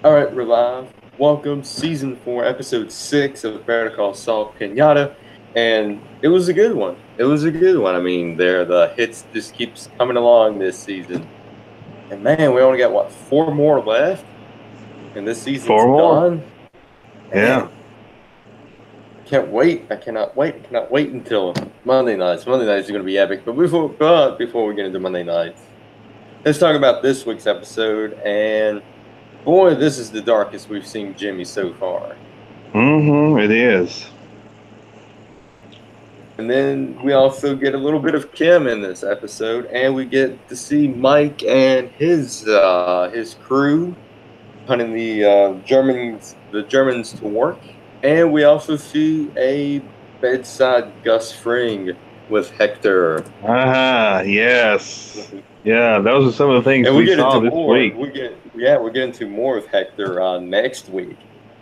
All right, we're live. Welcome, season 4, episode 6 of Better Call Saul Pinata, and it was a good one. It was a good one. I mean, the hits just keeps coming along this season, and man, we only got what 4 more left, and this season's Four more. done. Yeah. Man, can't wait! I cannot wait! I cannot wait until Monday nights. Monday nights are going to be epic. But before we get into Monday nights, let's talk about this week's episode and. Boy, this is the darkest we've seen Jimmy so far. It is. And then we also get a little bit of Kim in this episode, and we get to see Mike and his crew hunting the Germans to work, and we also see a bedside Gus Fring with Hector. Yes. Yeah, those are some of the things And we saw this week. We're getting to more of Hector next week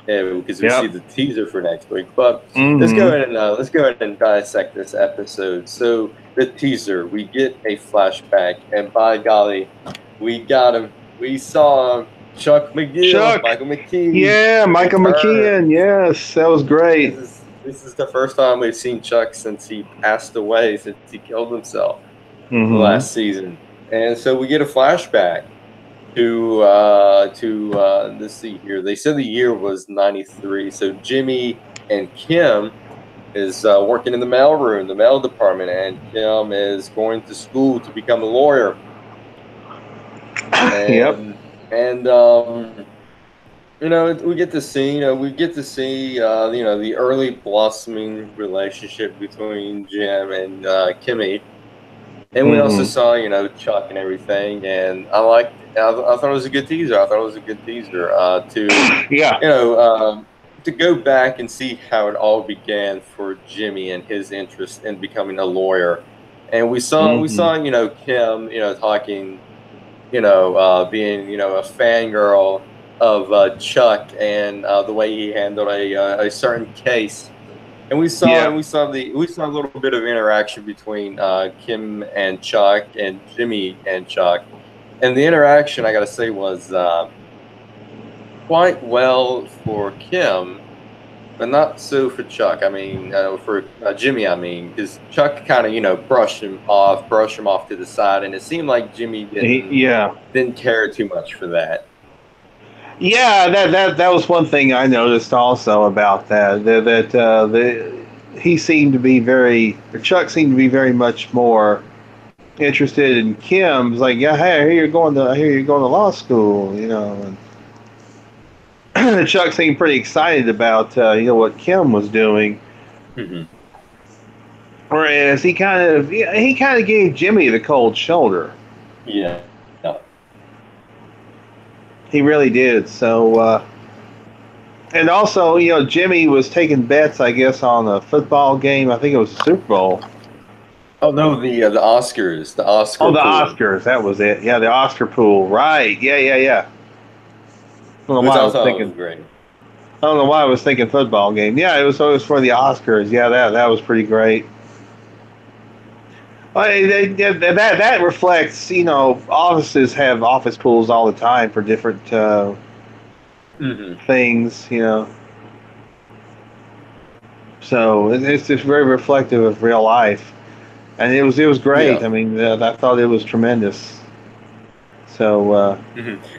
because we see the teaser for next week. But let's go ahead and dissect this episode. So the teaser, we get a flashback, and by golly, we got him. We saw Chuck McGill, Michael McKean. Yeah, Michael McKean. Yes, that was great. This is the first time we've seen Chuck since he passed away, since he killed himself last season. And so we get a flashback to let's see here. They said the year was 93. So Jimmy and Kim is working in the mailroom, the mail department, and Kim is going to school to become a lawyer. And, And we get to see the early blossoming relationship between Jim and Kimmy. And we also saw, Chuck and everything, and I thought it was a good teaser. To go back and see how it all began for Jimmy and his interest in becoming a lawyer. And we saw, Kim, talking, being, a fangirl of Chuck and the way he handled a certain case. And we saw a little bit of interaction between Kim and Chuck and Jimmy and Chuck, and the interaction I gotta say was quite well for Kim, but not so for Chuck. I mean, for Jimmy, because Chuck kind of brushed him off to the side, and it seemed like Jimmy didn't care too much for that. Yeah, that was one thing I noticed also about that. Chuck seemed to be very much more interested in Kim's. Like, yeah, hey, I hear you're going to law school, and Chuck seemed pretty excited about what Kim was doing. Whereas he kind of gave Jimmy the cold shoulder. Yeah. He really did. So, and also, Jimmy was taking bets, I guess, on a football game. I think it was the Super Bowl. Oh no, the Oscars, the Oscar. Oh, the pool. Oscars. That was it. Yeah, the Oscar pool. Right. Yeah. I don't know why I was thinking. Great. I don't know why I was thinking football game. Yeah, it was for the Oscars. Yeah, that was pretty great. That reflects, offices have office pools all the time for different things, So it's just very reflective of real life, and it was great. Yeah. I mean, I thought it was tremendous. So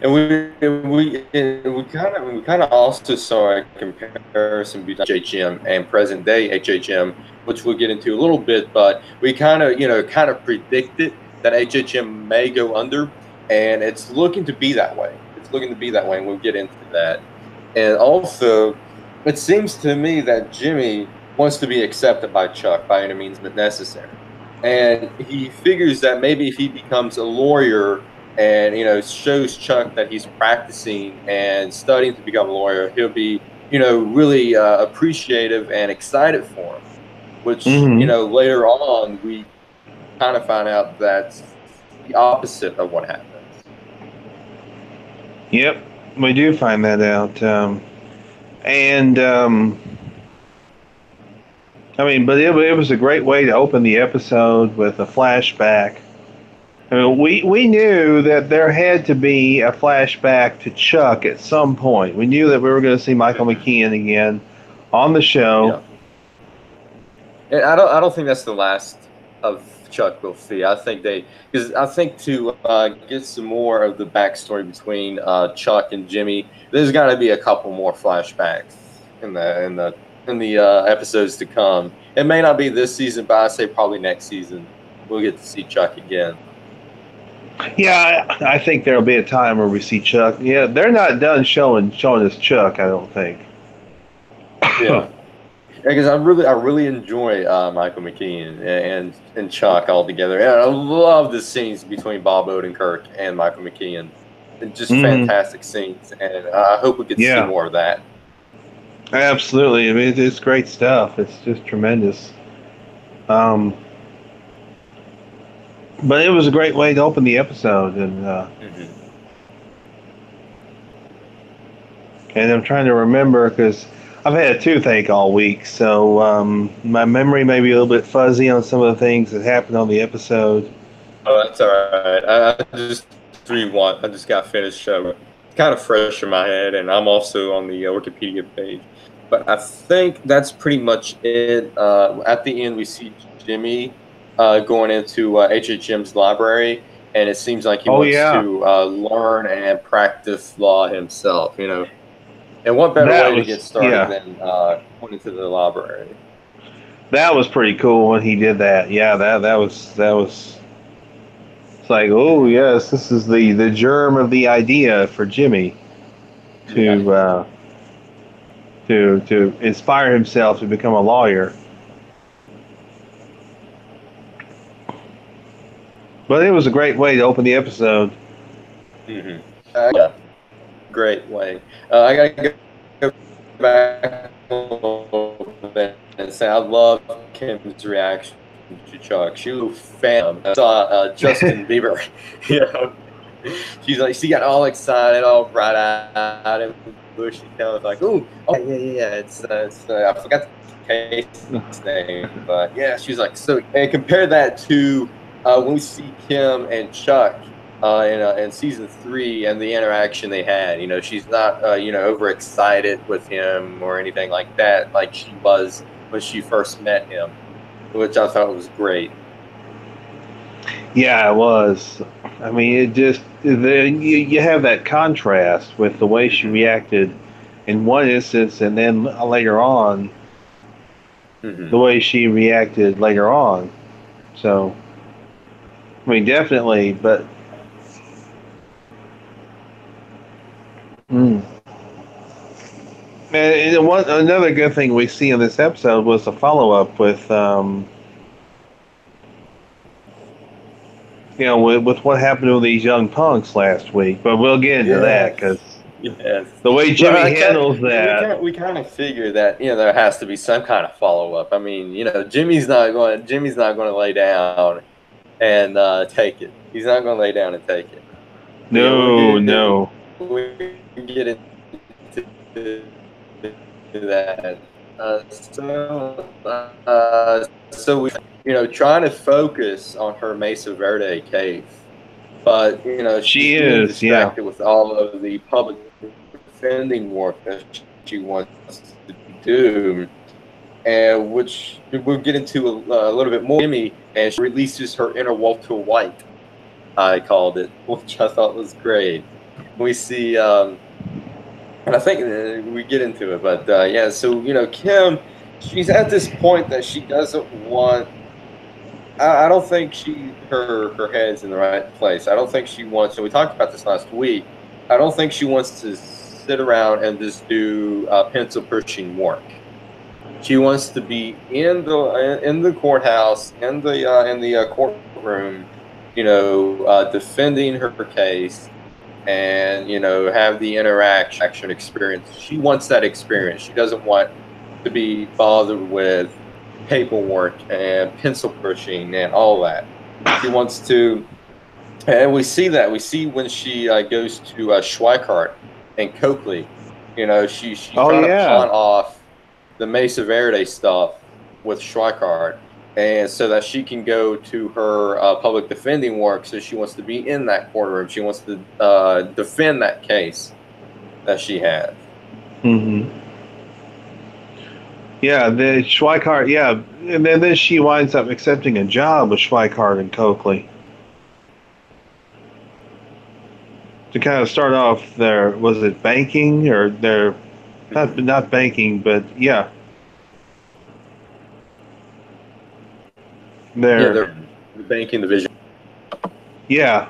and we kind of also saw a comparison between HHM and present day HHM, which we'll get into a little bit. But we kind of predicted that HHM may go under, and it's looking to be that way. And we'll get into that. And also, it seems to me that Jimmy wants to be accepted by Chuck by any means but necessary, and he figures that maybe if he becomes a lawyer and shows Chuck that he's practicing and studying to become a lawyer, he'll be really appreciative and excited for him. Which later on we kind of find out that's the opposite of what happens. Yep, we do find that out, but it was a great way to open the episode with a flashback. I mean, we knew that there had to be a flashback to Chuck at some point. We knew that we were going to see Michael McKean again on the show. Yeah. And I don't think that's the last of Chuck we'll see. I think because I think to get some more of the backstory between Chuck and Jimmy, there's got to be a couple more flashbacks in the episodes to come. It may not be this season, but I say probably next season we'll get to see Chuck again. Yeah, I think there'll be a time where we see Chuck. Yeah, they're not done showing us Chuck, I don't think. Yeah. Because I really enjoy Michael McKean and Chuck all together, and I love the scenes between Bob Odenkirk and Michael McKean. And just fantastic scenes, and I hope we get to see more of that. Absolutely, I mean it's great stuff. It's just tremendous. But it was a great way to open the episode, and and I'm trying to remember because I've had a toothache all week, so my memory may be a little bit fuzzy on some of the things that happened on the episode. Oh, that's all right. I just rewind. I just got finished. Kind of fresh in my head, and I'm also on the Wikipedia page. But I think that's pretty much it. At the end, we see Jimmy going into HHM's library, and it seems like he wants to learn and practice law himself. And what better way to get started than going into the library? That was pretty cool when he did that. Yeah, that was. It's like, oh yes, this is the germ of the idea for Jimmy to inspire himself to become a lawyer. But it was a great way to open the episode. Yeah, great way. I gotta go back a little bit and say I love Kim's reaction to Chuck. She was a fan. I saw Justin Bieber. She's like, she got all excited, all bright-eyed and bushy. Kind of like, oh yeah. It's I forgot the case name, but yeah, she was like, so. And compare that to when we see Kim and Chuck in season 3 and the interaction they had. She's not overexcited with him or anything like that, like she was when she first met him, which I thought was great. Yeah, it was. I mean, it just you have that contrast with the way she reacted in one instance, and then later on, the way she reacted later on. So, I mean, definitely, but. And another good thing we see in this episode was the follow-up with, with what happened to these young punks last week. But we'll get into that because the way Jimmy handles that, we kind of figure that there has to be some kind of follow-up. I mean, Jimmy's not going to lay down and take it. He's not going to lay down and take it. No. We get into that. So we, trying to focus on her Mesa Verde case, but she's distracted with all of the public defending work that she wants to do, and which we'll get into a little bit more. Jimmy, and she releases her inner Walter White, I called it, which I thought was great. We see, and I think we get into it, but so Kim, she's at this point that she doesn't want. I don't think her head's in the right place. I don't think she wants. And we talked about this last week. I don't think she wants to sit around and just do pencil pushing work. She wants to be in the courthouse, in the courtroom, defending her case. And have the interaction experience. She wants that experience. She doesn't want to be bothered with paperwork and pencil pushing and all that. She wants to, and we see that. We see when she goes to Schweikart and Coakley. She's trying to pawn off the Mesa Verde stuff with Schweikart, and so that she can go to her public defending work. So she wants to be in that courtroom. She wants to defend that case that she has. Mm-hmm. Yeah, the Schweikart. Yeah, and then she winds up accepting a job with Schweikart and Coakley to kind of start off their, was it banking or their, not banking, but yeah, Yeah, their, they're the banking division. yeah.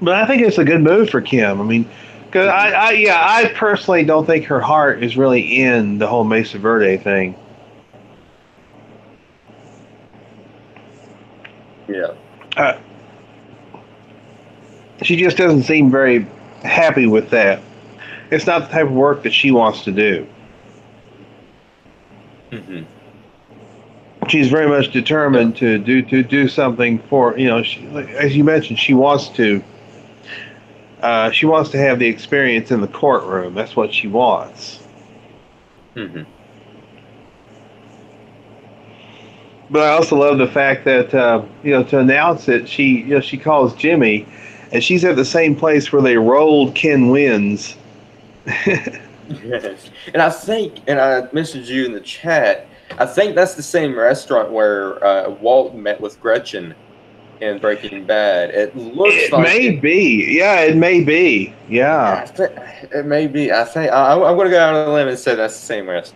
But I think it's a good move for Kim. I mean, because I personally don't think her heart is really in the whole Mesa Verde thing. Yeah. Uh, she just doesn't seem very happy with that. It's not the type of work that she wants to do. Mm-hmm. She's very much Yeah. determined to do something for, she, as you mentioned, she wants to have the experience in the courtroom. That's what she wants. Mm-hmm. But I also love the fact that to announce it, she calls Jimmy, and she's at the same place where they rolled Ken Wynn's. Yes. And I think, and I messaged you in the chat, I think that's the same restaurant where Walt met with Gretchen in Breaking Bad. It looks It like may it. be, yeah, it may be, Yeah, yeah, it may be. I think I'm going to go out on a limb and say that's the same restaurant.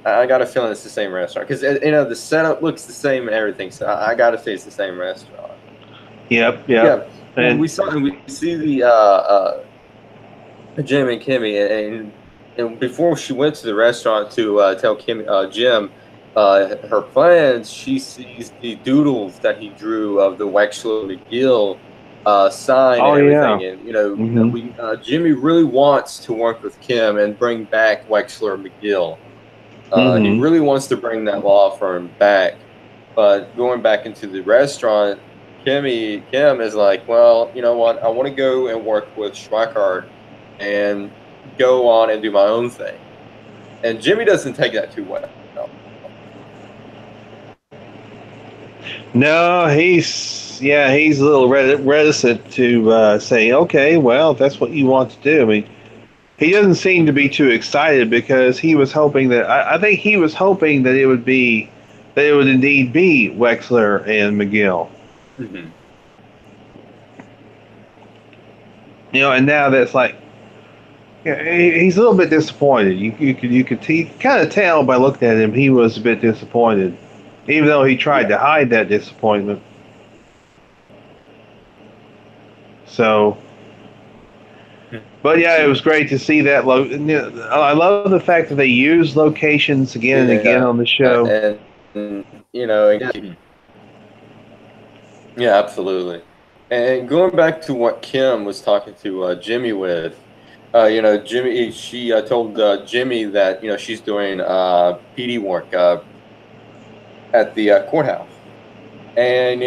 I got a feeling it's the same restaurant because the setup looks the same and everything. So I got to say it's the same restaurant. yep, Yeah, when and we see the Jim and Kimmy, and before she went to the restaurant to tell Jim her plans, she sees the doodles that he drew of the Wexler McGill sign and oh yeah, everything. And hmm Jimmy really wants to work with Kim and bring back Wexler McGill. He hmm really wants to bring that law firm back. But going back into the restaurant, Kim is like, well, you know what? I want to go and work with Schweikart and go on and do my own thing. And Jimmy doesn't take that too well. No, he's a little reticent to say, okay, well, if that's what you want to do. I mean, he doesn't seem to be too excited because he was hoping that I think he was hoping that it would indeed be Wexler and McGill. Mm-hmm. And now that's like, yeah, he's a little bit disappointed. You could kind of tell by looking at him he was a bit disappointed, even though he tried to Yeah. hide that disappointment. So, but yeah, it was great to see that. I love the fact that they use locations again and again Yeah. on the show. And yeah, absolutely. And going back to what Kim was talking to Jimmy with, Jimmy, she told Jimmy that she's doing PD work at the courthouse, and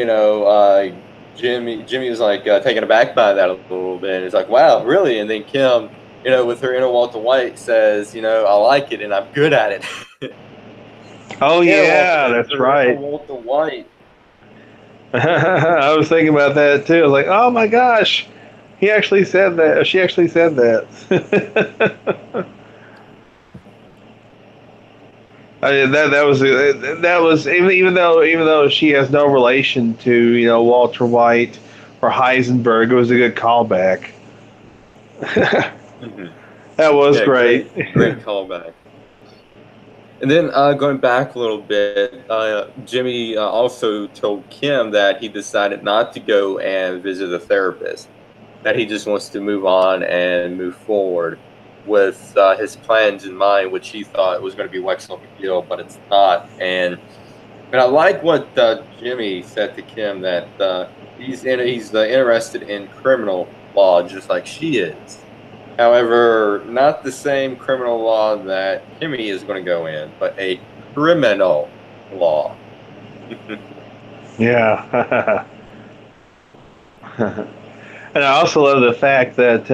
Jimmy was like taken aback by that a little bit, and he's like, "Wow, really?" And then Kim, with her inner Walter White, says, "I like it, and I'm good at it." Oh yeah, that's Her inner right. Walter White. I was thinking about that too. I was like, oh my gosh, he actually said that. She actually said that. I mean, that was even though she has no relation to Walter White or Heisenberg, it was a good callback. Mm-hmm. That was Yeah, great. great callback. And then going back a little bit, Jimmy also told Kim that he decided not to go and visit a therapist, that he just wants to move on and move forward with his plans in mind, which he thought was going to be Wexler McGill, but it's not. And I like what Jimmy said to Kim, that he's interested in criminal law just like she is. However, not the same criminal law that Kimmy is going to go in, but a criminal law. Yeah. And I also love the fact that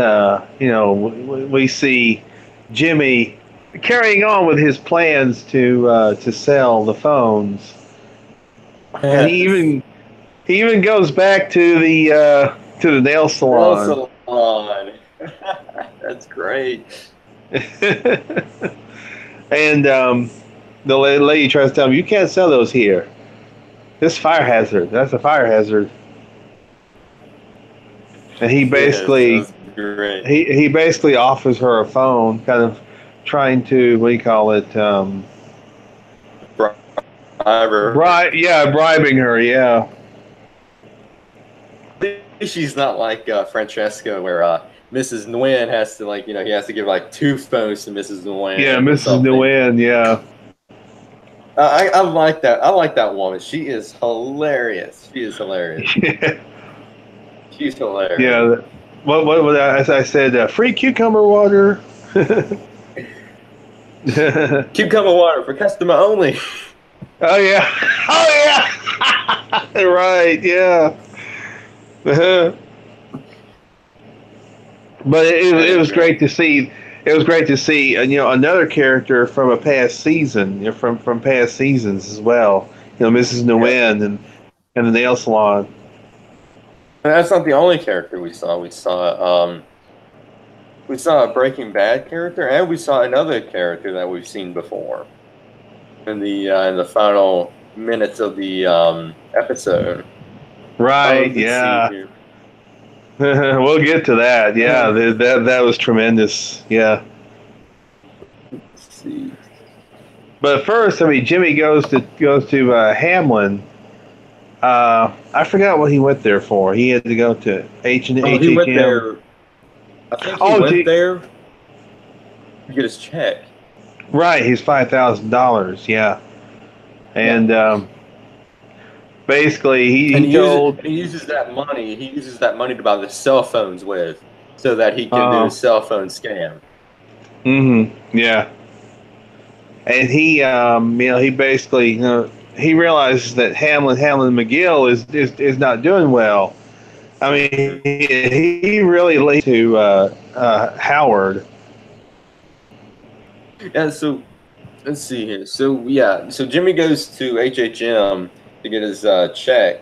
we see Jimmy carrying on with his plans to sell the phones, and Yes. he even goes back to the nail Nail salon. salon. That's great. And the lady tries to tell him, "You can't sell those here. This fire hazard. That's a fire hazard." And Yes, that was great. he basically offers her a phone, kind of trying to, what do you call it? Briber. Bribing her. Yeah, She's not like Francesca, where Mrs. Nguyen has to he has to give like two phones to Mrs. yeah, Nguyen or Mrs. something. Nguyen. Yeah, I like that. I like that woman. She is hilarious. She is hilarious. She's hilarious. yeah. What as I said, free cucumber water. Oh Cucumber water for customer only. yeah, oh yeah, right, yeah. But it That's was great great. to see. It was great to see, another character from a past season, from past seasons as well. Mrs. Yep. Nguyen and the nail salon. And that's not the only character we saw. We saw a Breaking Bad character, and we saw another character that we've seen before in the final minutes of the episode. Right. Let's see Yeah. here. We'll get to that. Yeah. Let's That was tremendous. Yeah. see. But first, I mean, Jimmy goes to Hamlin. I forgot what he went there for. He had to go to Oh, he went HHM. there. I think he Oh, went gee, there to get his check. right. He's $5,000. Yeah. Yeah. And basically, And he told. he uses that money. He uses that money to buy the cell phones with, so that he can do Uh, a cell phone scam. yeah. And he basically, he realizes that Hamlin McGill is not doing well. I mean, he really leads to Howard. Yeah. So let's see here. So yeah. So Jimmy goes to HHM to get his check,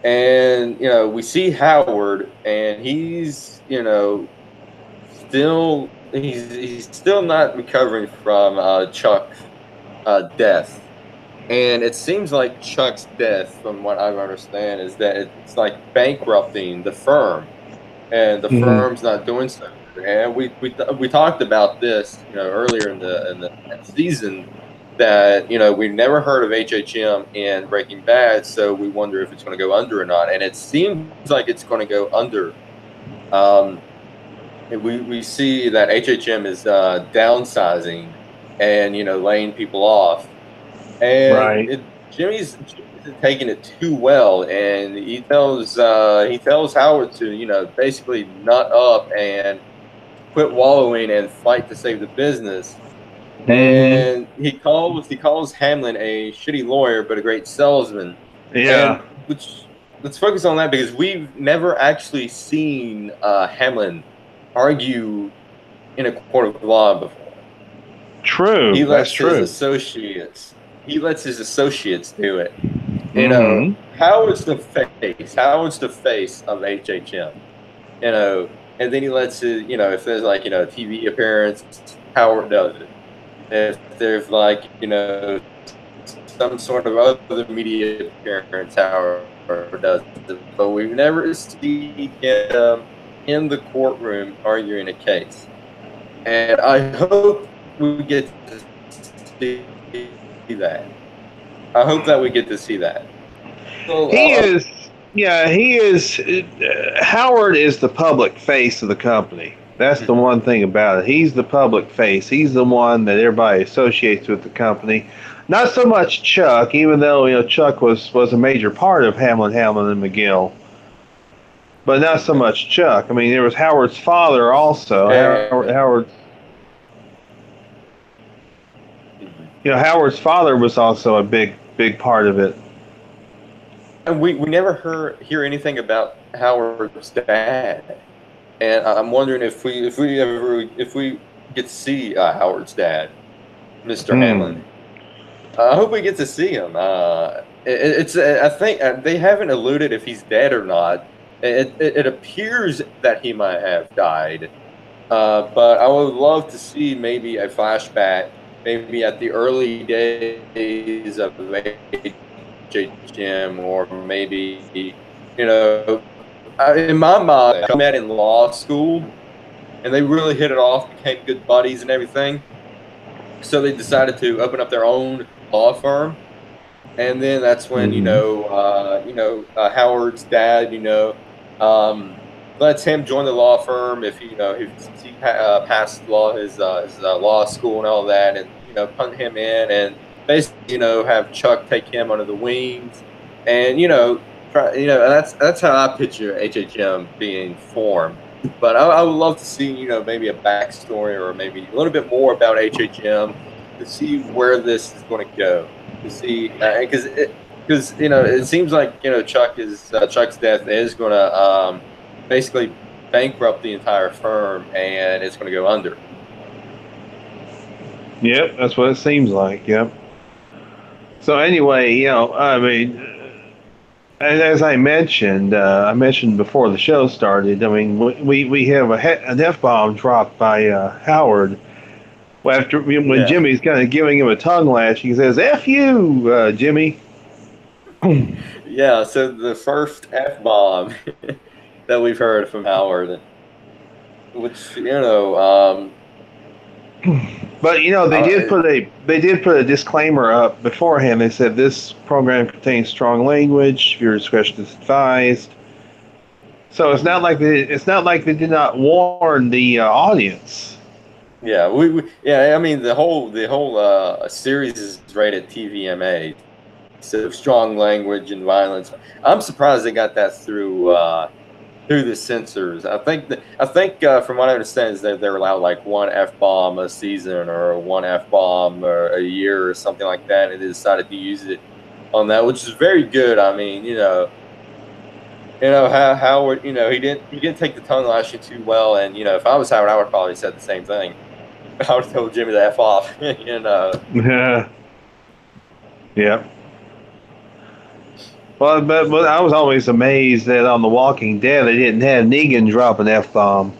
and we see Howard, and he's still not recovering from Chuck's death. And it seems like Chuck's death, from what I understand, is that it's like bankrupting the firm, and the Hmm. firm's not doing so. And we talked about this, earlier in the season, that we've never heard of HHM in Breaking Bad, so we wonder if it's going to go under or not. And it seems like it's going to go under. Um, and we see that HHM is downsizing and laying people off, and Right. Jimmy's taking it too well, and he tells Howard to basically nut up and quit wallowing and fight to save the business. Hmm. And he calls Hamlin a shitty lawyer but a great salesman, Yeah. and which let's focus on that, because we've never actually seen Hamlin argue in a court of law before. True. He That's lets his true. associates he lets his associates do it. Hmm. Howard's the face. Howard's the face of HHM. And then he lets his, if there's like a TV appearance, Howard does it. If there's like some sort of other media appearance, Howard does it. But we've never seen him in the courtroom arguing a case. And I hope we get to see that. I hope that we get to see that. So, He is. Yeah, he is. Howard is the public face of the company. That's the one thing about it. He's the public face. He's the one that everybody associates with the company. Not so much Chuck, even though Chuck was a major part of Hamlin, and McGill, but not so much Chuck. I mean, there was Howard's father also. and, Howard, Howard's father was also a big part of it. and we never hear anything about Howard's dad. And I'm wondering if we get to see Howard's dad, Mr. Hanlon. Hmm. I hope we get to see him. It's I think they haven't alluded if he's dead or not. It appears that he might have died, but I would love to see maybe a flashback, maybe at the early days of HHM, or maybe in my mind, I met in law school, and they really hit it off, became good buddies and everything. So they decided to open up their own law firm, and then that's when Hmm. Howard's dad lets him join the law firm if he passed his law school and all that, and punt him in and basically have Chuck take him under the wings, and that's how I picture HHM being formed. But I would love to see maybe a backstory or maybe a little bit more about HHM to see where this is going to go, to see because it seems like Chuck's death is going to basically bankrupt the entire firm, and it's going to go under. Yep, that's what it seems like. Yep. So anyway, I mean, as I mentioned before the show started. I mean, we have an F bomb dropped by Howard. After when Yeah, Jimmy's kind of giving him a tongue lash, he says, "F you, Jimmy." yeah. So the first F bomb that we've heard from Howard, which But uh, they did put a disclaimer up beforehand. They said this program contains strong language. Your discretion is advised. So it's not like they did not warn the audience. yeah, I mean the whole series is rated TVMA, so strong language and violence. I'm surprised they got that through the censors. I think from what I understand is that they're allowed like one F bomb a season or one F bomb or a year or something like that, and they decided to use it on that, which is very good. I mean, how Howard, he didn't take the tongue lashing too well, and if I was Howard, I would probably said the same thing. I would have told Jimmy to F off. Yeah. Well, but I was always amazed that on The Walking Dead they didn't have Negan drop an F bomb.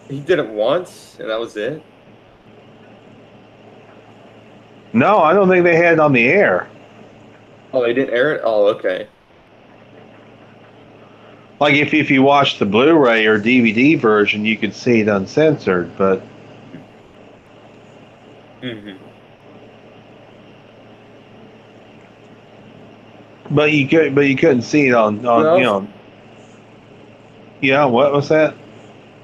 He did it once, and that was it. No, I don't think they had it on the air. Oh, they didn't air it. Oh, okay. Like if you watch the Blu-ray or DVD version, you could see it uncensored, Hmm. but you couldn't see it on Well, yeah. What was that?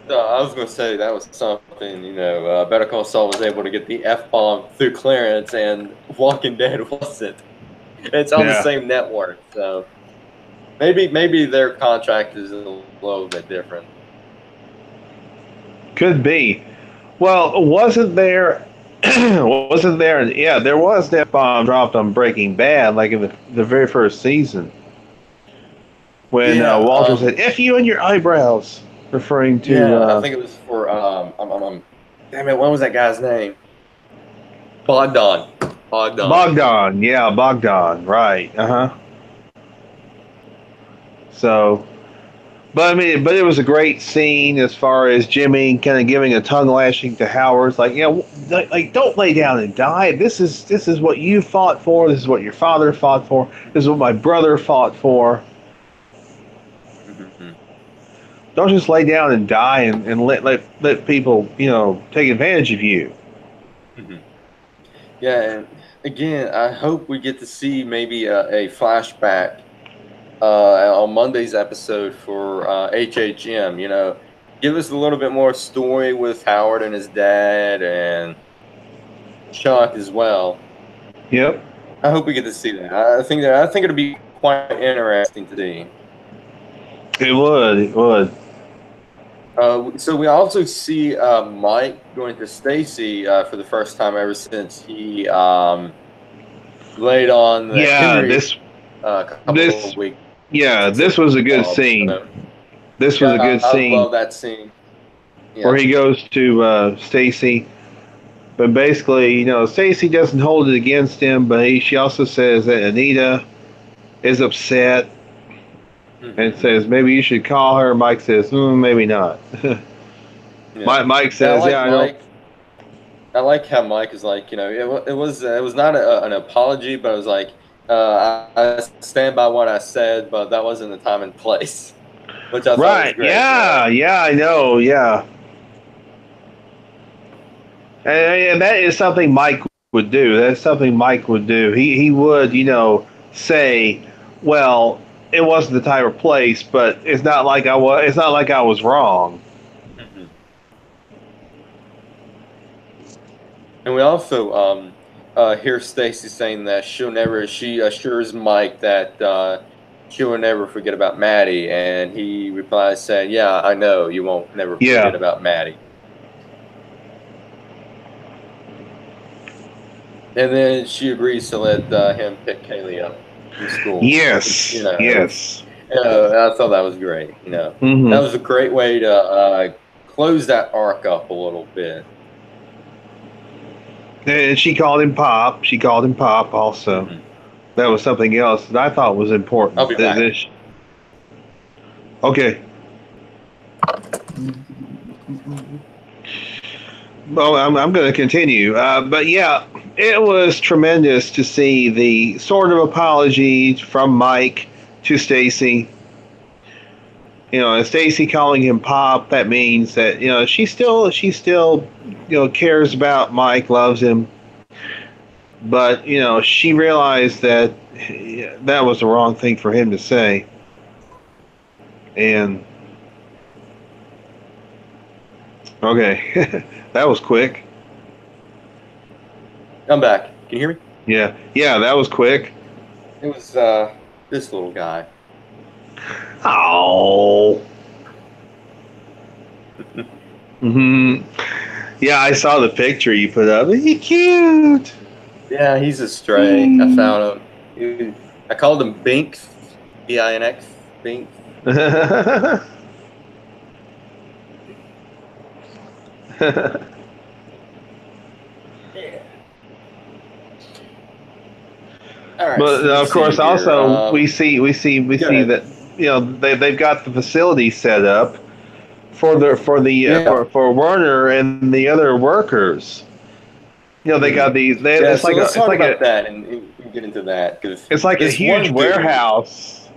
I was going to say that was something. Better Call Saul was able to get the F bomb through clearance, and Walking Dead wasn't. It's on the Yeah, same network, so maybe their contract is a little bit different. could be. Well, wasn't there? Wasn't there? Yeah, there was an F bomb dropped on Breaking Bad, like in the very first season, when Yeah, Walter said "F you and your eyebrows," referring to yeah. I think it was for damn it, what was that guy's name? Bogdan. Bogdan. Bogdan. Yeah, Bogdan. Right. Uh-huh. So, but I mean, but it was a great scene as far as Jimmy kind of giving a tongue lashing to Howard. It's like, like don't lay down and die. This is what you fought for. This is what your father fought for. This is what my brother fought for. Hmm. Don't just lay down and die and let people take advantage of you. Hmm. Yeah, and again, I hope we get to see maybe a flashback on Monday's episode for HHM. Give us a little bit more story with Howard and his dad and Chuck as well. Yep, I hope we get to see that. I think it'll be quite interesting to see. it would. It would. So we also see Mike going to Stacy for the first time ever since he laid on the Yeah, Henry a couple of this weeks yeah, this was a good ago. scene. So, This was a yeah, good I scene. love that scene. where Yeah. he goes to Stacy. But basically, Stacy doesn't hold it against him, but she also says that Anita is upset and Hmm. says maybe you should call her. Mike says, maybe not. Yeah. Mike And I says, yeah, like I don't. Mike. I like how Mike is like, it was not an apology, but it was like, I stand by what I said, but that wasn't the time and place, which I thought was Right, great. You know. yeah, I know, yeah. And that is something Mike would do. That's something Mike would do. He would, say, well, it wasn't the time or place, but it's not like I was. It's not like I was wrong. Hmm. And we also hear Stacy saying that she assures Mike that she will never forget about Maddie, and he replies saying, "Yeah, I know you won't never forget Yeah. about Maddie." And then she agrees to let him pick Kaylee up from school, which Yes. is, Yes. I thought that was great. That Mm-hmm. was a great way to close that arc up a little bit. And she called him Pop. She called him Pop also. Hmm. That was something else that I thought was I'll important. be back. Okay. Well, I'm going to continue. But yeah, it was tremendous to see the sort of apology from Mike to Stacy. And Stacy calling him Pop, that means that, she still cares about Mike, loves him. But, she realized that that was the wrong thing for him to say. And, okay, that was quick. I'm back. Can you hear me? Yeah, that was quick. It was this little guy. Oh. Hmm. Yeah, I saw the picture you put up. He cute. Yeah, he's a stray. I found him. I called him Binks, Binx, Binks. Yeah. All right, But so let's of see course, here. also we see Go that ahead. they've got the facility set up Yeah. for Werner and the other workers. They Hmm. got Yeah. it's So like let's talk about that and get into that because a this huge one dude. warehouse.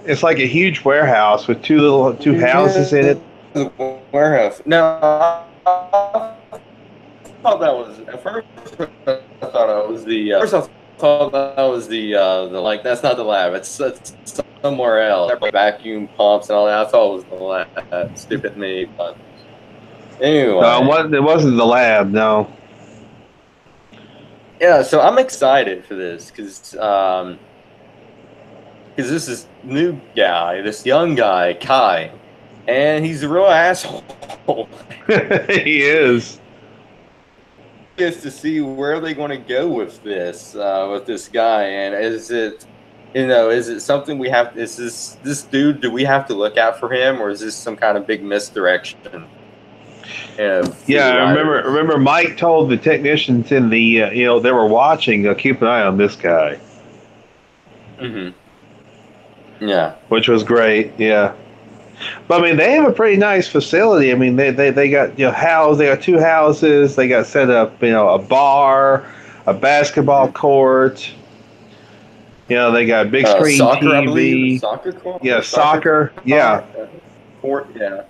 It's like a huge warehouse with two houses in Yeah, it. the warehouse. Now, I thought that was at first. I thought it was the first. I thought that was the like that's not the lab. It's somewhere else. Vacuum pumps and all that. I thought it was the lab. Stupid me, but anyway. It wasn't the lab, no. Yeah, so I'm excited for this because this is new guy, this young guy, Kai, and he's a real asshole. He is. Is to see where they're going to go with this guy, and is it something we have? Is this dude? Do we have to look out for him, or is this some kind of big misdirection? For Yeah, the I remember. writers. Remember, Mike told the technicians in the they were watching. Keep an eye on this guy, Hmm. Yeah. which was great. Yeah, but I mean, they have a pretty nice facility. I mean, they got They got two houses. They got set up. A bar, a basketball Hmm. court. They got a big screen Soccer, I believe. TV. Soccer court. Yeah, Soccer soccer. Yeah, court. Court. Yeah.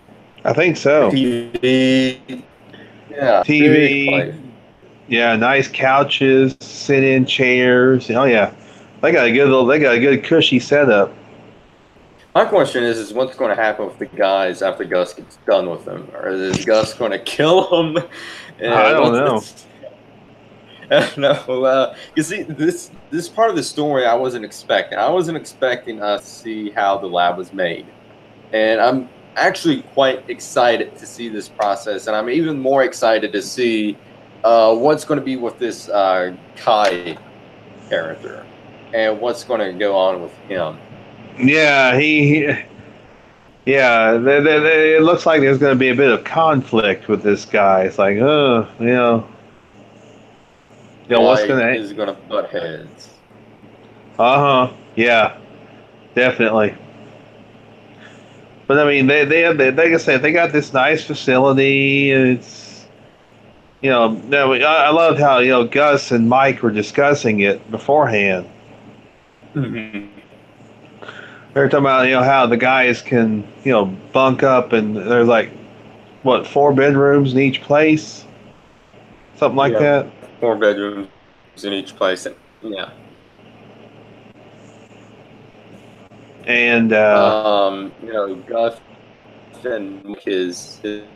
I think so. TV. Yeah. Big TV. place. Yeah, nice couches, sit-in chairs. Oh yeah, they got a good cushy setup. My question is what's going to happen with the guys after Gus gets done with them? Or is Gus going to kill them? I And don't what's know. it's no, you see this part of the story I wasn't expecting. I wasn't expecting us to see how the lab was made, and I'm actually quite excited to see this process, and I'm even more excited to see what's going to be with this Kai character and what's going to go on with him. Yeah, Yeah, it looks like there's going to be a bit of conflict with this guy. It's like, what's going Mike to? is gonna butt heads. Yeah, definitely. But I mean, like I said, they got this nice facility. It's no, I loved how Gus and Mike were discussing it beforehand. Mm-hmm. They're talking about how the guys can bunk up, and there's like what, 4 bedrooms in each place, something like Yeah, that. 4 bedrooms in each place, and yeah. And Gus and Mike is going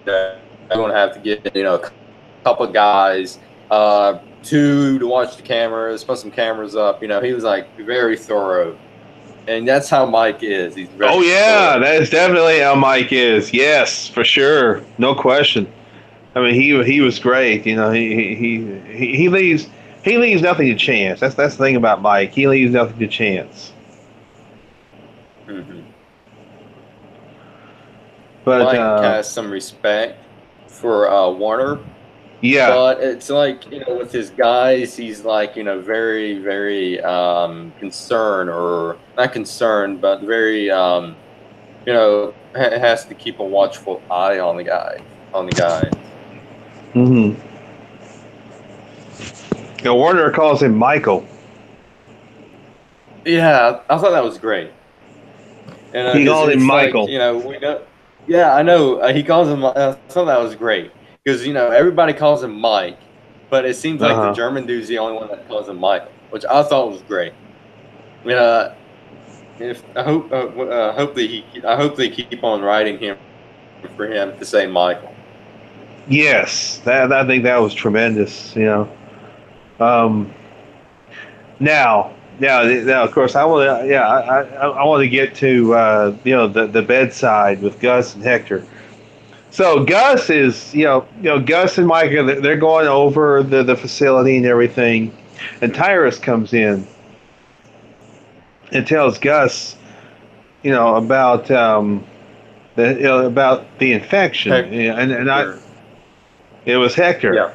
to have to get a couple of guys, two to watch the cameras, put some cameras up. He was like very thorough, and that's how Mike is. He's very oh yeah, thorough. that is definitely how Mike is. Yes, for sure, no question. I mean, he was great. He leaves nothing to chance. That's the thing about Mike. He leaves nothing to chance. Mm-hmm. But Mike has some respect for Warner, yeah, but it's like with his guys, he's like very very concerned, or not concerned, but very has to keep a watchful eye on the guys. mm-hmm. Warner calls him Michael. Yeah, I thought that was great. He Because called him it's like Michael. we know. Yeah, I know. He calls him. I thought that was great because everybody calls him Mike, but it seems Uh like the huh. German dude's the only one that calls him Michael, which I thought was great. I mean, if I hope they keep on writing him for him to say Michael. Yes, that I think that was tremendous. Um, now, of course, I want to. Yeah, I want to get to the bedside with Gus and Hector. So Gus is Gus and Mike they're going over the facility and everything, and Tyrus comes in and tells Gus about about the infection, and I Hector. it was Hector. Yeah.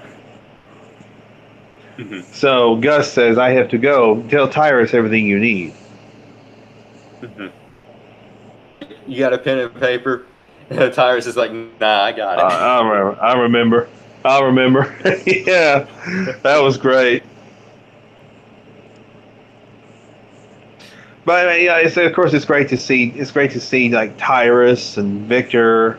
Hmm. So Gus says, "I have to go. Tell Tyrus everything you need." Hmm. You got a pen and paper? Tyrus is like, nah, I got it. I remember. I remember. I remember. Yeah, that was great. But yeah, of course it's great to see. It's great to see like Tyrus and Victor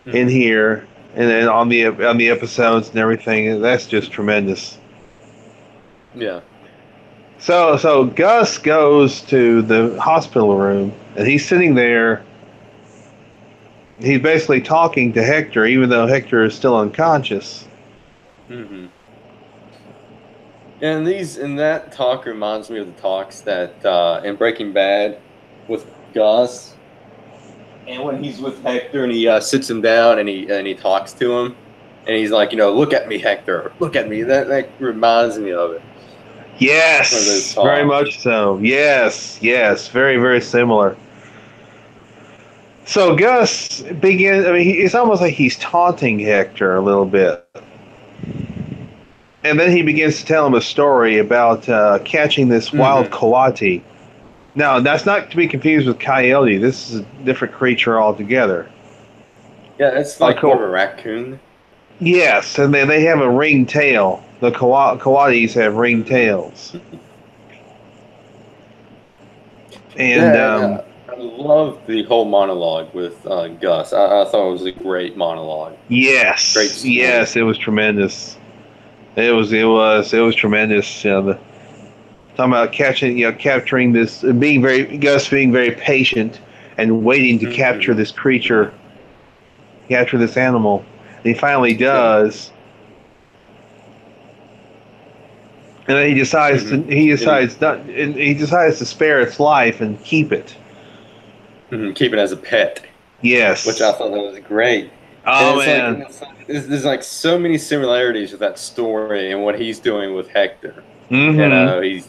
in Hmm. here, and then on the episodes and everything. That's just tremendous. Yeah. So Gus goes to the hospital room, and he's sitting there. He's basically talking to Hector, even though Hector is still unconscious. Hmm. And that talk reminds me of the talks that in Breaking Bad with Gus, and when he's with Hector and he sits him down and he talks to him, and he's like, look at me, Hector, look at me. That reminds me of it. One of those Yes, very talks. much so. Yes, yes, very, very similar. So Gus begins. I mean, it's almost like he's taunting Hector a little bit, and then he begins to tell him a story about catching this wild Hmm. coati. Now, that's not to be confused with coyote. This is a different creature altogether. Yeah, it's A like more of a co- raccoon. yes, and they have a ringed tail. The coatis have ringed Hmm. tails, and Yeah, and I love the whole monologue with Gus. I thought it was a great monologue, great yes, story. yes, it was tremendous. It was tremendous. Talking about capturing this, being very Gus being very patient and waiting to capture Hmm. this creature, capture this animal. And he finally Yeah. does, and then Hmm. And he decides to spare its life and keep it. keep it as a pet, which I Yes. thought that was great. And Oh man. there's like so many similarities with that story and what he's doing with Hector. Mm-hmm. He's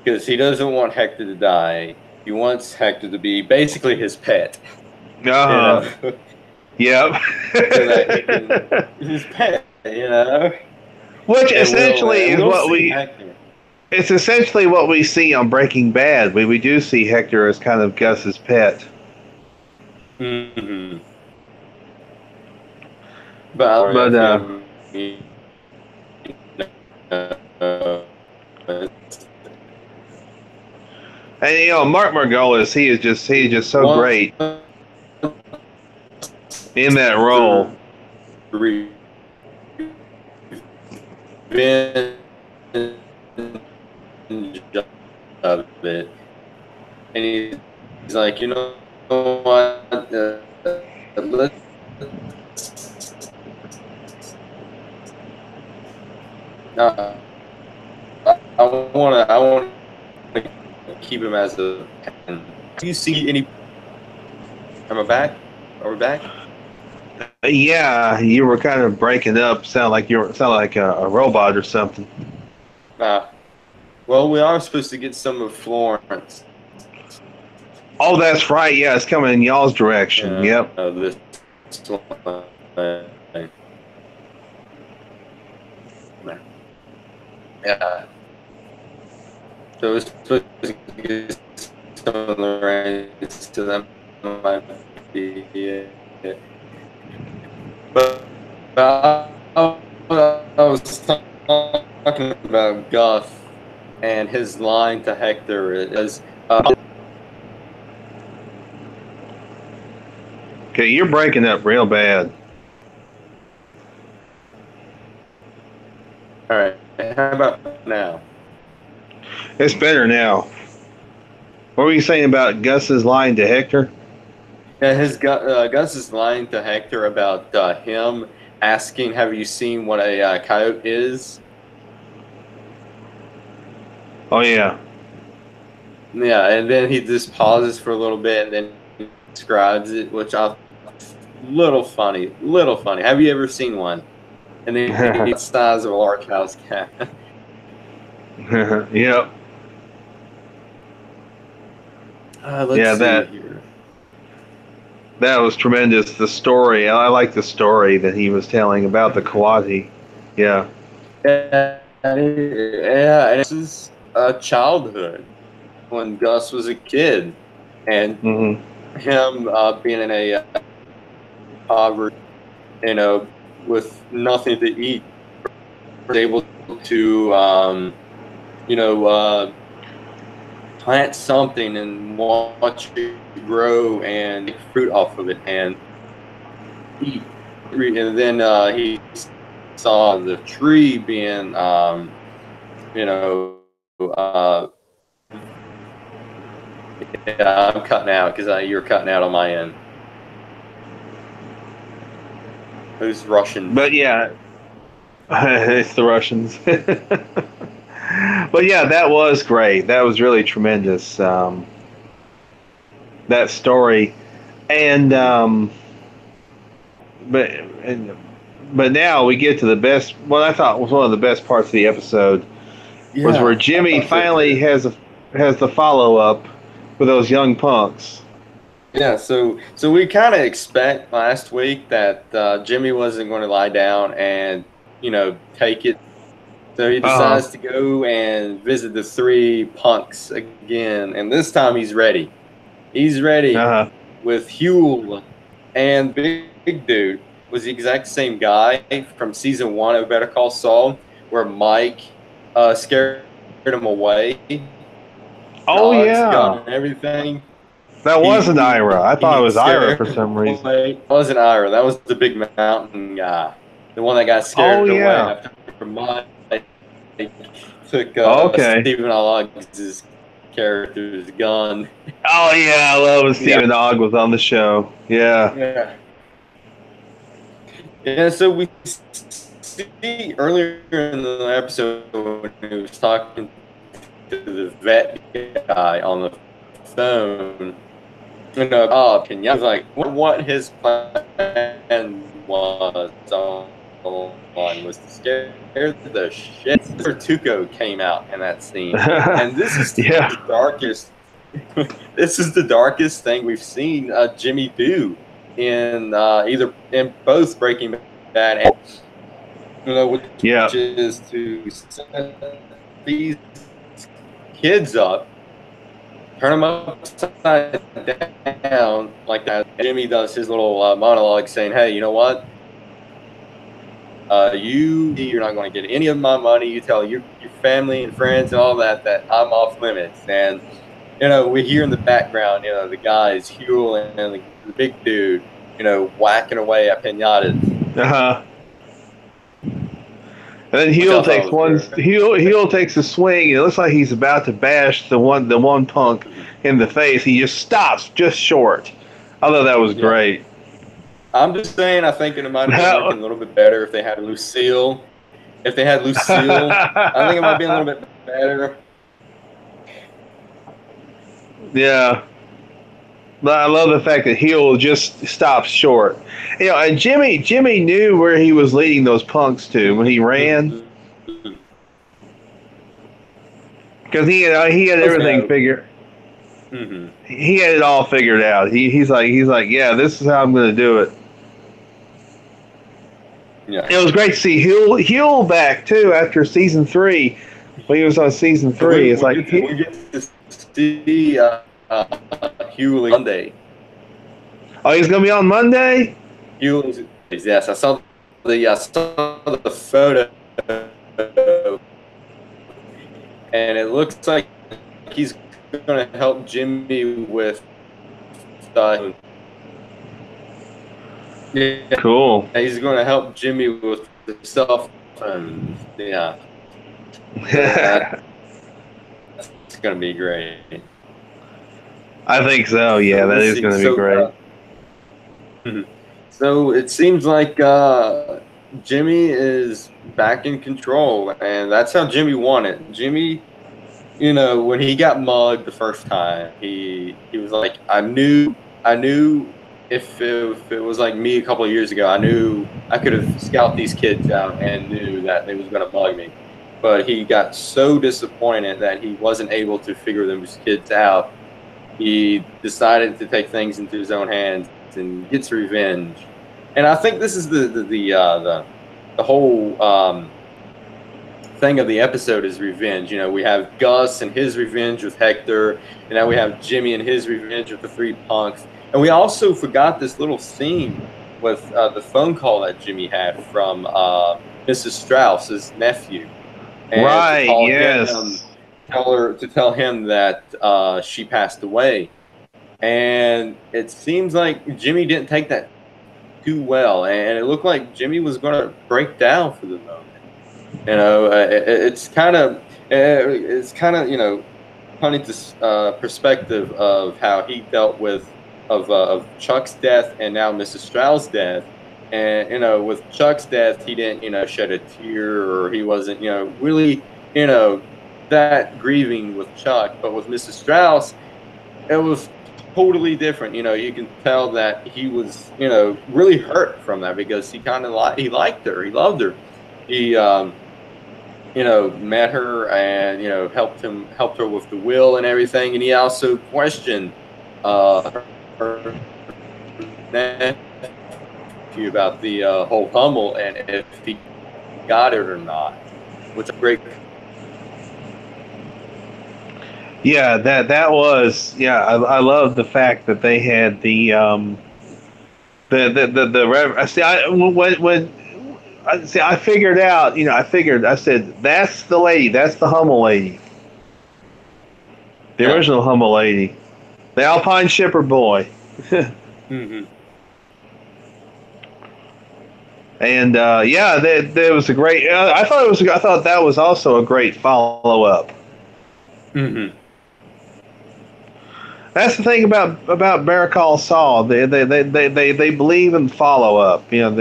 because he doesn't want Hector to die. he wants Hector to be basically his pet, Uh-huh. Yep. so that he can his pet, Which and essentially is we'll what see we. Hector. It's essentially what we see on Breaking Bad. We do see Hector as kind of Gus's pet. Mm-hmm. But I don't know But if uh, and Mark Margolis, he is just so wants great in that role. to revenge of it, and he's like, what? Let's, uh, I want to keep him as a pen. Do you see any? Am I back? Are we back? Yeah, you were kind of breaking up. Sound like a robot or something. Well, we are supposed to get some of Florence. Oh, that's right. Yeah, it's coming in y'all's direction. Yep. This one. Yeah. So it's supposed to get some of the rights to them. Might be it. But I was talking about Gus and his line to Hector is. Okay, you're breaking up real bad. All right. How about now? It's better now. What were you saying about Gus's line to Hector? Yeah, Gus is lying to Hector about him asking, "Have you seen what a coyote is?" Oh yeah. Yeah, and then he just pauses for a little bit and then describes it, which I little funny, little funny. Have you ever seen one? And then the size of a large house cat. Yep. Let's Yeah, see here. that was tremendous. The story, I like the story that he was telling about the Kawati. Yeah. Yeah, and this is childhood when Gus was a kid, and him being in a poverty, with nothing to eat, was able to, plant something and watch it grow and make fruit off of it and eat. And then he saw the tree being, yeah, I'm cutting out because you're cutting out on my end. Who's Russian? But yeah, it's the Russians. But yeah, that was great. That was really tremendous. That story, and but and, but now we get to the best. What I thought was one of the best parts of the episode was where Jimmy finally has the follow up with those young punks. Yeah, so we kind of expect last week that Jimmy wasn't going to lie down and take it. So he decides to go and visit the three punks again, and this time he's ready. He's ready with Huel, and Big Dude was the exact same guy from season 1 of Better Call Saul, where Mike scared him away. Oh yeah, gun and everything. That wasn't Ira. I thought it was Ira for some reason. It wasn't Ira. That was the big mountain guy, the one that got scared away after Mike took Stephen Oggs' character's gun. Oh yeah, I love when Stephen Ogg was on the show. Yeah. Yeah, so we see earlier in the episode when he was talking to the vet guy on the phone, Pinata was like, what his plan was was to scare the shit. Tuco came out in that scene, and this is the darkest this is the darkest thing we've seen Jimmy do in either in both Breaking Bad and which Yeah. is to set these kids up, turn them upside down like that. Jimmy does his little monologue saying, "Hey, you know what? You're not going to get any of my money. You tell your family and friends and all that I'm off limits." And we hear in the background, the guys, Huel and the big dude, whacking away at pinatas. Uh-huh. And then Which Heel I thought takes was one. great. Heel takes a swing, and it looks like he's about to bash the one punk in the face. He just stops just short. I thought that was Yeah. great. I'm just saying, I think it might have been working a little bit better if they had Lucille. If they had Lucille, I think it might be a little bit better. Yeah. But I love the fact that Heel just stops short. And Jimmy knew where he was leading those punks to when he ran, because he had everything figured. Mm-hmm. He had it all figured out. He's like, yeah, this is how I'm going to do it. Yeah. It was great to see Heel back too after season 3. When he was on season 3, it's like we get to see Hughley Monday. Oh, he's gonna be on Monday. Hughley, yes, I saw the photo, and it looks like he's going to help Jimmy with. Yeah, cool. He's going to help Jimmy with the stuff, and yeah. It's going to be great. I think so. Yeah, that is going to be great. So it seems like Jimmy is back in control, and that's how Jimmy won it. Jimmy, when he got mugged the first time, he was like, I knew if it was like me a couple of years ago, I knew I could have scouted these kids out and knew that they was going to mug me. But he got so disappointed that he wasn't able to figure those kids out. He decided to take things into his own hands and gets revenge. And I think this is the whole thing of the episode is revenge. We have Gus and his revenge with Hector, and now we have Jimmy and his revenge with the 3 punks. And we also forgot this little scene with the phone call that Jimmy had from Mrs. Strauss's nephew. And right. To yes. Tell him that she passed away. And it seems like Jimmy didn't take that too well, and it looked like Jimmy was going to break down for the moment. It's kind of Huntington's perspective of how he dealt with of Chuck's death and now Mrs. Strauss's death. And with Chuck's death, he didn't shed a tear, or he wasn't really that grieving with Chuck. But with Mrs. Strauss, it was totally different. You can tell that he was really hurt from that, because he kind of he liked her, he loved her, he met her and helped her with the will and everything, and he also questioned her nephew about the whole Hummel and if he got it or not, which is great. Yeah, that was I love the fact that they had the I figured out, I said that's the lady, that's the Hummel lady, the original Hummel lady, the Alpine Shipper boy. Mm-hmm. And that was a great. I thought that was also a great follow up. Mm-hmm. That's the thing about Better Call Saul. They believe in follow up. I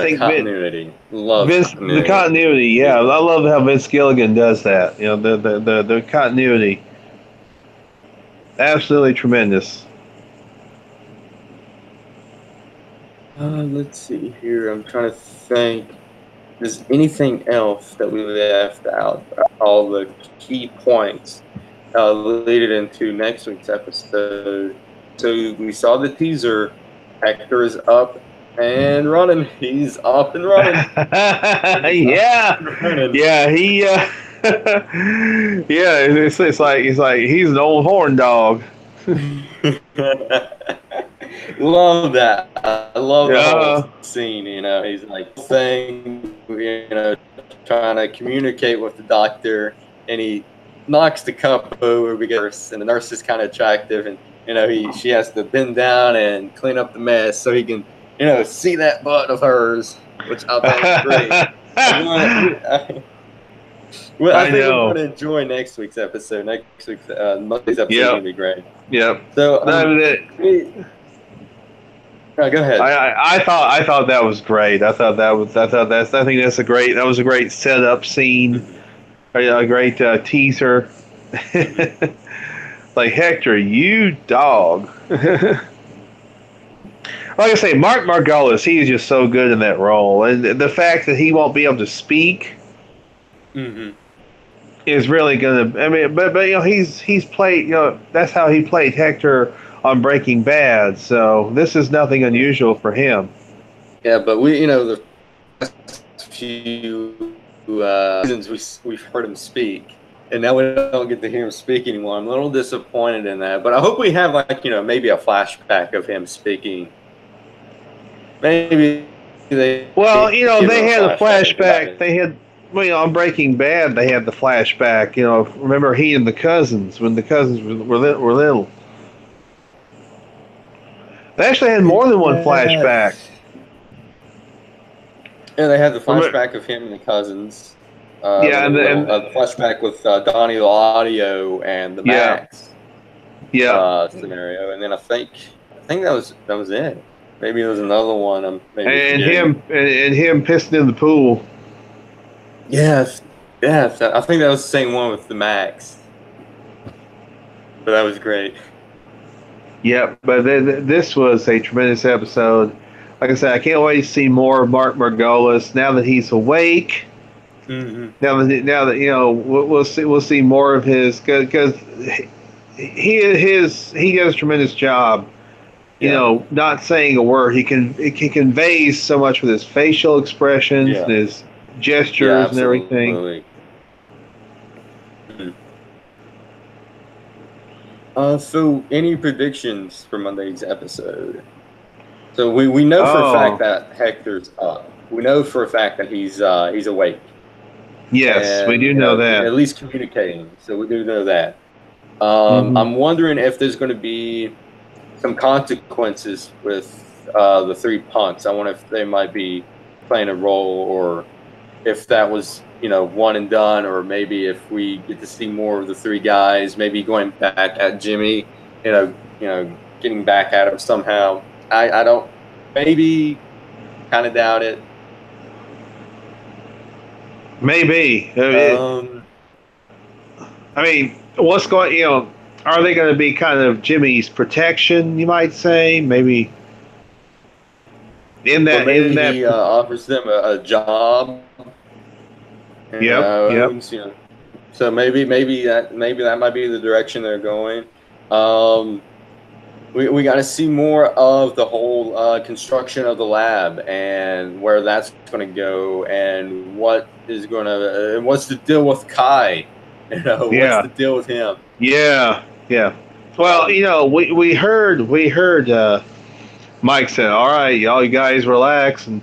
think continuity. The continuity. Yeah, I love how Vince Gilligan does that. The continuity. Absolutely tremendous. Let's see here. I'm trying to think. Is anything else that we left out? All the key points. lead it into next week's episode. So we saw the teaser. Hector is up and running. He's up and running. Yeah, yeah. He, yeah. It's like he's an old horn dog. Love that. I love the Yeah. whole scene. He's like saying, trying to communicate with the doctor, and he knocks the cup over because, and the nurse is kind of attractive, and she has to bend down and clean up the mess so he can, see that butt of hers, which I thought was great. Well, I think we're going to enjoy next week's episode. Next week's Monday's episode is going to be great. Yep. So, no, go ahead. I thought that was great. I think that was a great setup scene, a great teaser. Like, Hector, you dog. Like I say, Mark Margolis, he is just so good in that role, and the fact that he won't be able to speak is really going to. I mean, but he's played. That's how he played Hector on Breaking Bad. So this is nothing unusual for him. Yeah, but the few seasons we've heard him speak, and now we don't get to hear him speak anymore. I'm a little disappointed in that, but I hope we have maybe a flashback of him speaking. Maybe they had a flashback. They had on Breaking Bad they had the flashback. Remember he and the cousins when the cousins were little. They actually had more than one flashback. Yeah, they had the flashback of him and the cousins. And a flashback with Donnie Audio and the Max. Scenario, and then I think that was it. Maybe there was another one. And him pissing in the pool. Yes. I think that was the same one with the Max. But that was great. Yep, but this was a tremendous episode. Like I said, I can't wait to see more of Mark Margolis now that he's awake. Mm-hmm. Now that we'll see more of his because he does a tremendous job. Not saying a word. He conveys so much with his facial expressions and his gestures and everything. So any predictions for Monday's episode? So we know for a fact that Hector's up. We know for a fact that he's awake. Yes, we do know that. At least communicating. So we do know that. I'm wondering if there's going to be some consequences with the three punks. I wonder if they might be playing a role, or if that was one and done, or maybe if we get to see more of the three guys, maybe going back at Jimmy, getting back at him somehow. I don't, maybe, kind of doubt it. Maybe. I mean, what's going? Are they going to be kind of Jimmy's protection? You might say, maybe. He offers them a job. Yep. So maybe that might be the direction they're going. We got to see more of the whole construction of the lab and where that's going to go, and what's the deal with Kai? What's the deal with him? Yeah. Well, we heard Mike said, "All right, y'all, you guys relax and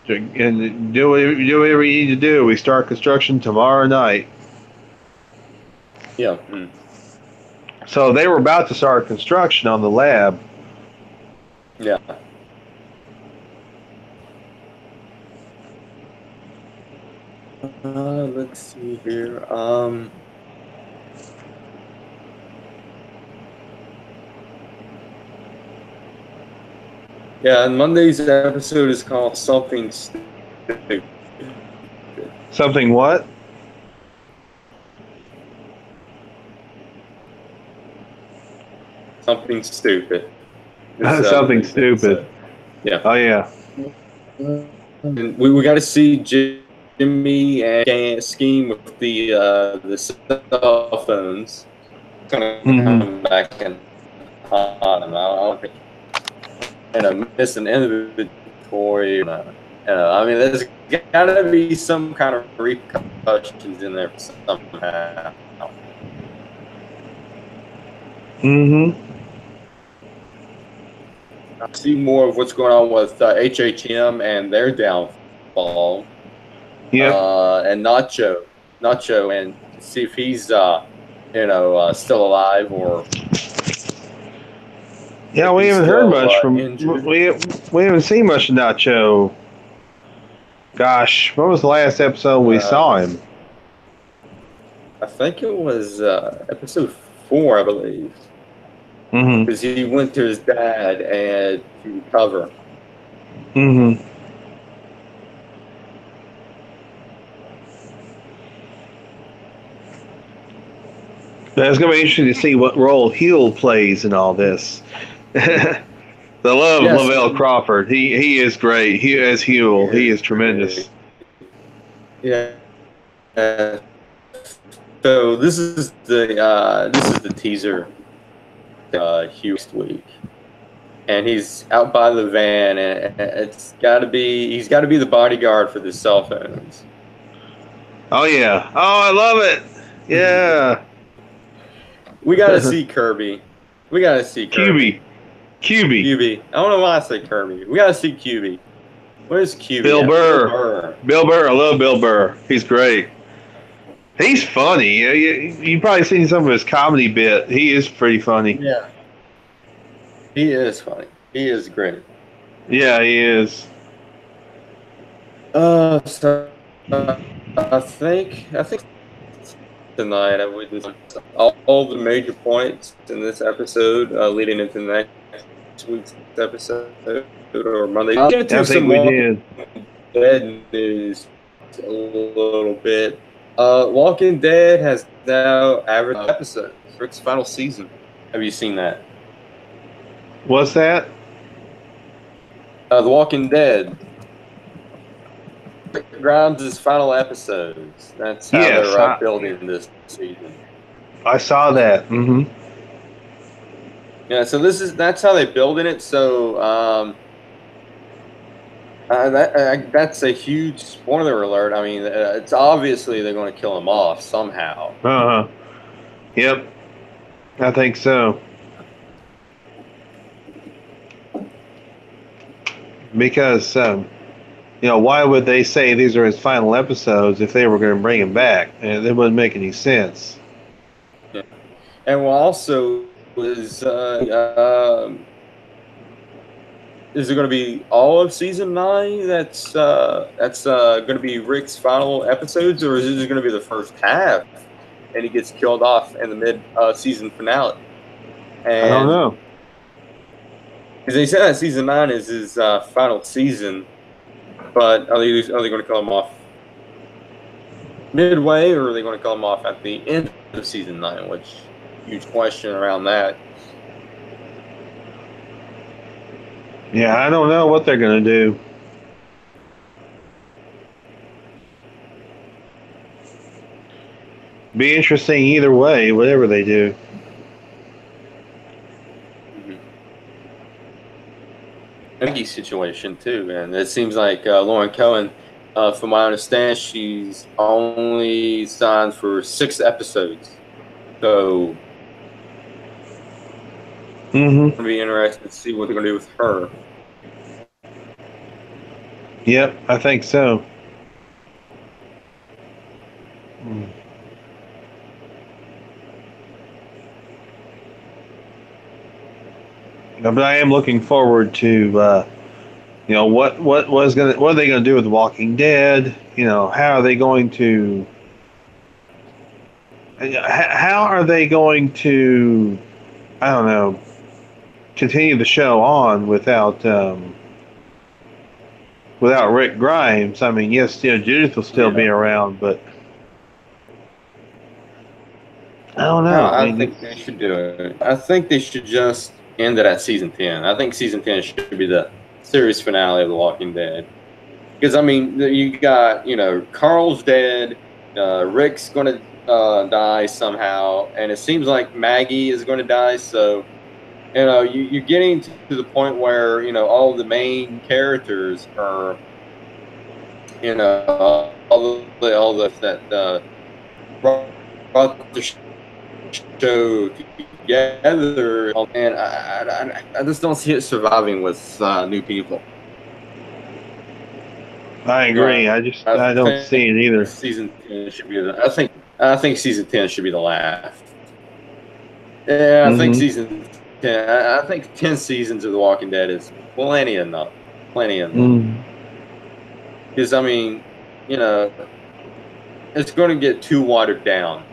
do whatever you need to do. We start construction tomorrow night." Yeah. So they were about to start construction on the lab. Yeah. Let's see here. Yeah, and Monday's episode is called Something Stupid. Something what? Something Stupid. Something Stupid. Yeah. Oh, yeah. And we got to see Jimmy and scheme with the cell phones. going to Mm-hmm. come back and haunt him. I don't think, miss an inventory. I mean, there's got to be some kind of repercussions in there somehow. Mm-hmm. I see more of what's going on with HHM and their downfall. Yep. And Nacho, and see if he's still alive or Yeah, if we he's haven't heard still much from injured. we haven't seen much of Nacho. Gosh, when was the last episode we saw him? I think it was episode 4, I believe, Mm-hmm. because he went to his dad and to recover. Mm-hmm. It's going to be interesting to see what role Huel plays in all this. The love of Lavelle Crawford. He is great. He as Huel. He is tremendous. Yeah. So this is the teaser. Next week, and he's out by the van, and he's got to be the bodyguard for the cell phones. Oh yeah. Oh, I love it. Yeah. We got to see Kirby. We got to see Kirby. QB. I don't know why I say Kirby. We got to see QB. Where's QB? Bill Burr. Bill Burr. I love Bill Burr. He's great. He's funny. You've probably seen some of his comedy bit. He is pretty funny. Yeah. He is funny. He is great. Yeah, he is. So I think tonight I would all the major points in this episode leading into next week's episode or Monday. I'll get into some more Dead news a little bit. Walking Dead has now averaged episodes for its final season. Have you seen that? What's that? The Walking Dead. Grimes' final episodes. That's how they're building this season. I saw that. Mm-hmm. Yeah, so that's how they're building it. So that's a huge spoiler alert. I mean, it's obviously they're going to kill him off somehow. Uh-huh. Yep. I think so. Because, why would they say these are his final episodes if they were going to bring him back? And it wouldn't make any sense. Yeah. And also, is it going to be all of season 9 that's going to be Rick's final episodes, or is it going to be the first half and he gets killed off in the mid-season finale? And I don't know. Because they said that season 9 is his final season, but are they going to kill him off midway, or are they going to kill him off at the end of season 9? Which huge question around that. Yeah, I don't know what they're going to do. Be interesting either way, whatever they do. Maggie situation too, and it seems like Lauren Cohen, from my understanding, she's only signed for 6 episodes. So it's gonna be interesting to see what they're gonna do with her. Yep, I think so. But I am looking forward to, what are they going to do with The Walking Dead? How are they going to I don't know, continue the show on without Rick Grimes? I mean, yes, Judith will still be around, but I don't know. I think they should do it. I think they should just end it at season 10. I think season 10 should be the series finale of The Walking Dead. Because, I mean, you got, Carl's dead. Rick's going to die somehow, and it seems like Maggie is going to die. So you're getting to the point where all the main characters are all the that brought the show together, and I just don't see it surviving with new people. I agree. I don't see it either. Season 10 should be I think season 10 should be the last. Yeah, I think season 10. I think 10 seasons of The Walking Dead is plenty enough. Plenty enough. Because I mean, it's going to get too watered down.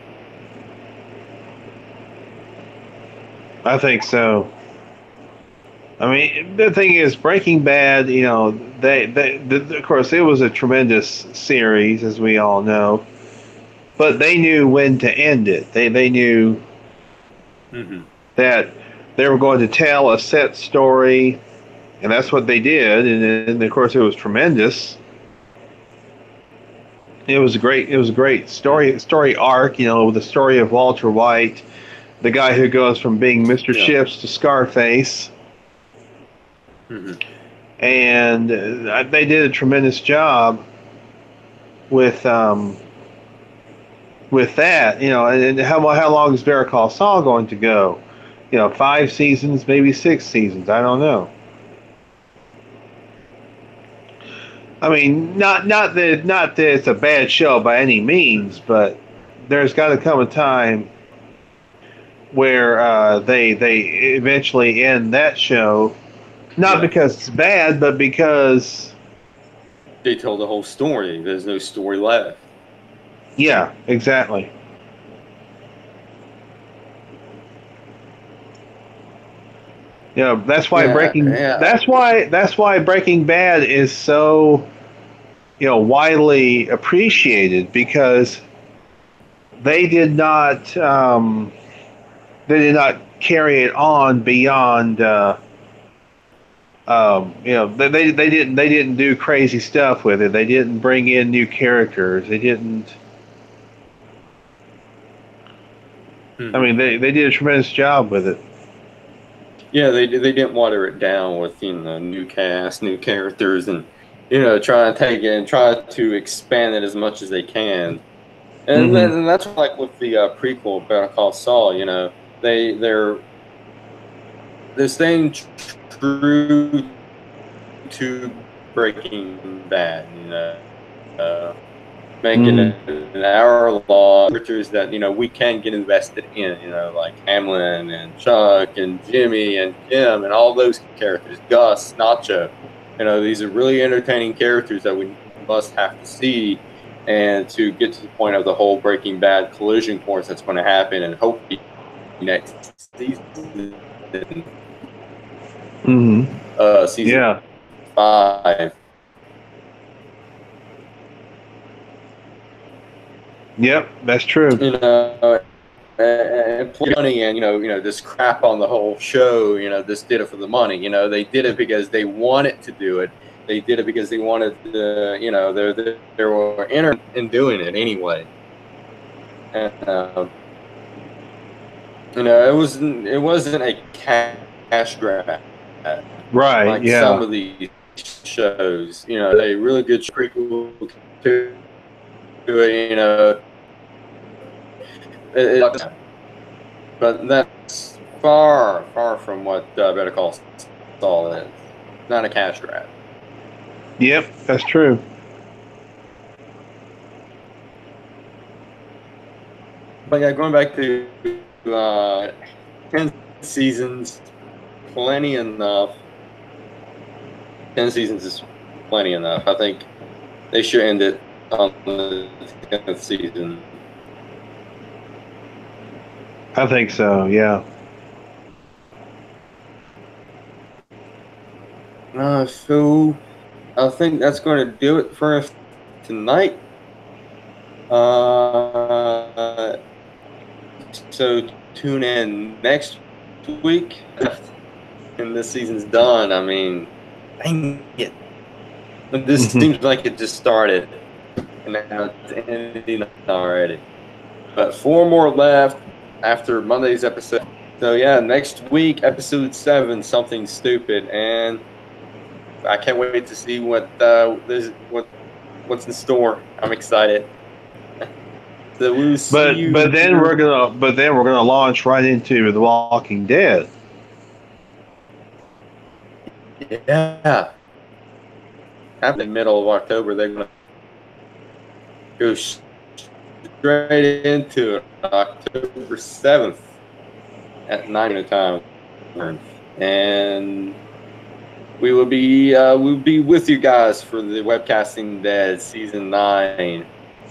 I think so. I mean, the thing is, Breaking Bad. Of course, it was a tremendous series, as we all know. But they knew when to end it. They knew that they were going to tell a set story, and that's what they did. And of course, it was tremendous. It was a great story arc. With the story of Walter White, the guy who goes from being Mr. Chips to Scarface. And they did a tremendous job with that. And how long is Better Call Saul going to go? 5 seasons, maybe 6 seasons. I don't know. I mean, not that it's a bad show by any means, but there's got to come a time where they eventually end that show, not because it's bad, but because they told the whole story. There's no story left. Yeah, exactly. That's why that's why Breaking Bad is so widely appreciated, because they did not carry it on beyond they didn't do crazy stuff with it. They didn't bring in new characters. They didn't. I mean, they did a tremendous job with it. Yeah, they didn't water it down with new cast, new characters, and try to take it and try to expand it as much as they can. And then that's like with the prequel Better Call Saul. They're staying true to Breaking Bad. Making it an hour-long characters that we can get invested in, like Hamlin and Chuck and Jimmy and Jim and all those characters, Gus, Nacho. These are really entertaining characters that we must have to see, and to get to the point of the whole Breaking Bad collision course that's going to happen, and hopefully next season, season 5. Yep, that's true. And money, and this crap on the whole show. This did it for the money. They did it because they wanted to do it. They did it because they wanted to. They were in doing it anyway. And it wasn't a cash grab. Right. Like some of these shows. They really good prequel to it. But that's far from what Better Call Saul is. Not a cash grab. Yep, that's true. But yeah, going back to 10 seasons, plenty enough. 10 seasons is plenty enough. I think they should end it on the 10th season. I think so, yeah. So I think that's going to do it for us tonight. So tune in next week, and this season's done. I mean, dang it. This seems like it just started, and now it's ending already. but 4 more left after Monday's episode. So yeah, next week, episode 7, something stupid, and I can't wait to see what's in store. I'm excited. So we'll see you. But then we're gonna launch right into The Walking Dead. Yeah. After the middle of October, they're gonna go straight into it, October 7th at 9 time, and we'll be with you guys for the Webcasting Dead season 9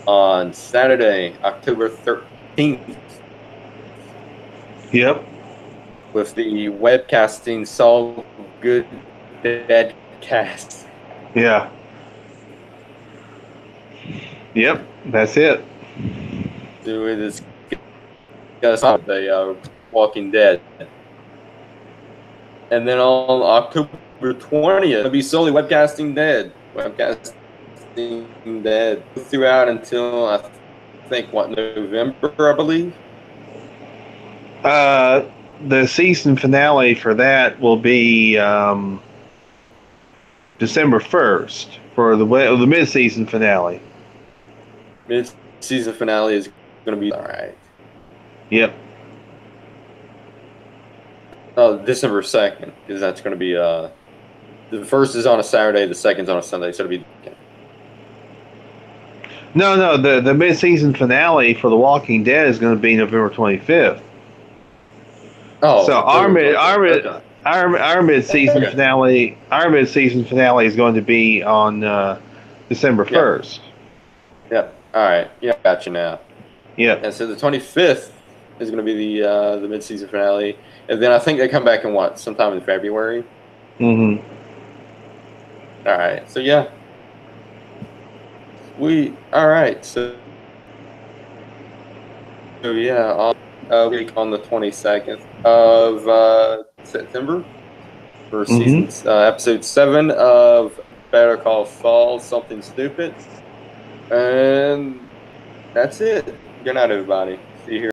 on Saturday, October 13th. Yep. With the Webcasting So Good Dead cast. Yeah. Yep. That's it. So we discuss the Walking Dead. And then on October 20th, it'll be solely Webcasting Dead. Webcasting Dead throughout until I think November, I believe. The season finale for that will be December 1st for the mid-season finale. Mid-season finale is going to be all right. Yep. Oh, December 2nd, because that's going to be the first is on a Saturday, the second's on a Sunday, so it'll be. No, the mid-season finale for The Walking Dead is going to be November 25th. Oh, so our mid-season finale is going to be on December 1st. Yep. All right. Yeah, got you now. Yep. And so the 25th is going to be the mid-season finale, and then I think they come back in sometime in February. Mm-hmm. All right. So yeah. All right. So yeah, week on the 22nd of September for season episode 7 of Better Call Saul, Something Stupid, and that's it. Good night, everybody.